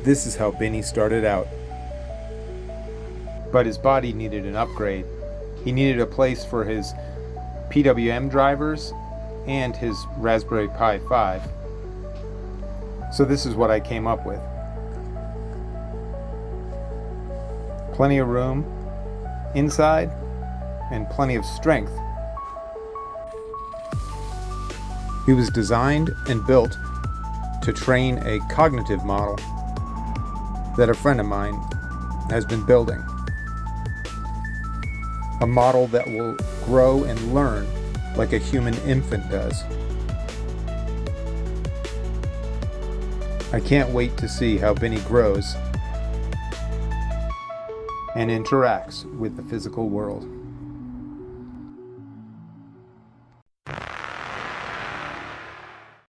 This is how Binny started out. But his body needed an upgrade. He needed a place for his PWM drivers and his Raspberry Pi 5. So this is what I came up with. Plenty of room inside and plenty of strength. He was designed and built to train a cognitive model that a friend of mine has been building. A model that will grow and learn like a human infant does. I can't wait to see how Binny grows and interacts with the physical world.